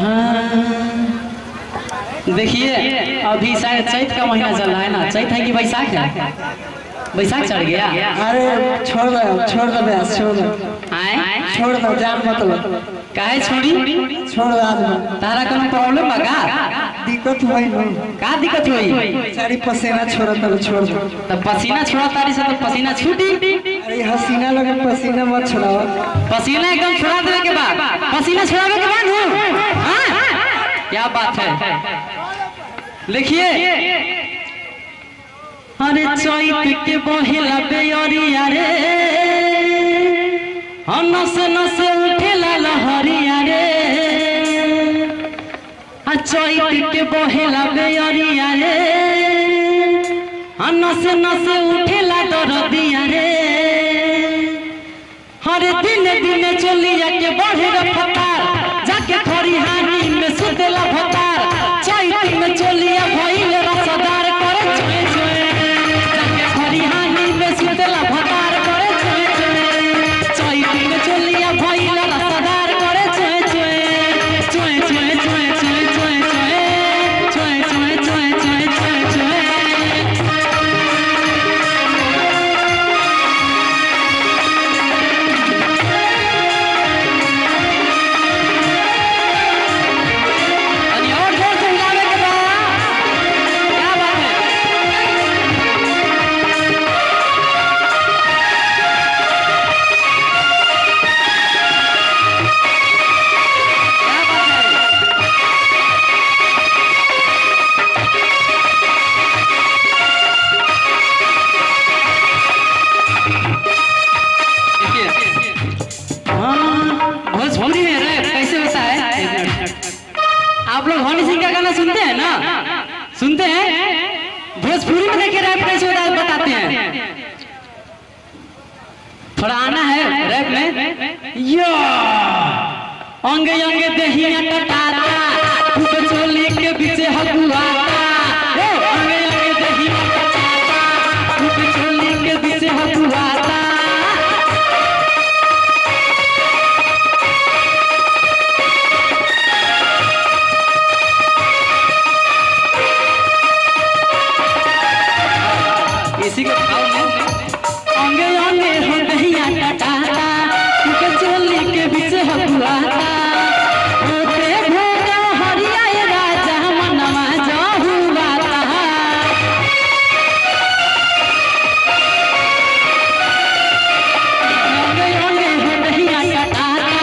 हाँ। देखिए अभी शायद चैत का महीना चल रहा है ना, चैत है कि बैसाख है? बैसाख चढ़ गया। अरे छोड़ दो बस, छोड़ दो जान मत लो। काहे छोड़ी? छोड़ दो आज तारा कोनो प्रॉब्लम बा का? दिक्कत होई नहीं। का दिक्कत होई? सारी पसीना छोड़ा तब छोड़ दो। तब पसीना छोड़ा तारी से तो पसीना छूटी। अरे हसीना लगे पसीना मत छोड़ाओ। पसीना एकदम छोड़ा देवे के बाद, पसीना छोड़ावे के बाद हूं। हां क्या बात है। लिखिए अरे चैत के बहेला बेअरिया रे, नस नस उठेला लहरिया रे। चैत के बहेला बेअरिया रे, नस नस उठेला दरदिया रे। हर दिन दिन चलिया के बढ़े रफ्तार, जाके खरिहानी में सुतेला भतार। चैत में चलिया भइल रसदार करे चोए चोए, जाके खरिहानी में सुतेला भतार करे चोए चोए। चैत में चलिया भइल रसदार करे चोए चोए चोए चोए चोए चोए चोए चोए चोए चोए चोए चोए चोए। भोजपुरी में रैप कैसे होता है? आप लोग हनी सिंह का गाना सुनते हैं ना? सुनते हैं? भोजपुरी में देखिए रैप कैसे होता है बताते हैं। थोड़ा आना है रैप में। यो अंगे अंगे देहिया टटारा, खूब चोली के पीछे हगुआता। अंगे अंगे देहिया टटारा, खूब चोली के पीछे हगुआता। इसी के भाव में अंगे अंगे हो दहिया टटारा, खूब चोली के पीछे हगुआता। होते भोगा हरिया ये राजा मनवा जहुआता। अंगे अंगे हो दहिया टटारा,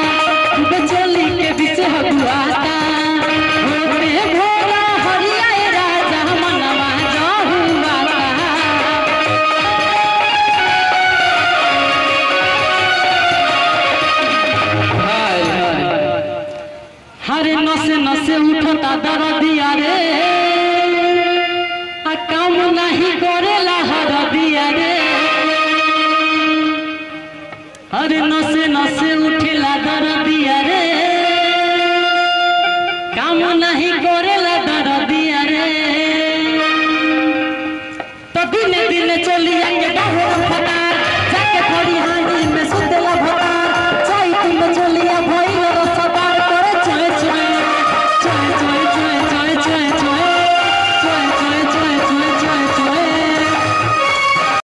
खूब चोली के पीछे हगुआता। होते भोगा हरिया ये राजा मनवा जहुआता। हरे नसे नसे उठता दरदिया रे, काम नहीं करेला हरदिया रे। हरे नसे नसे उठ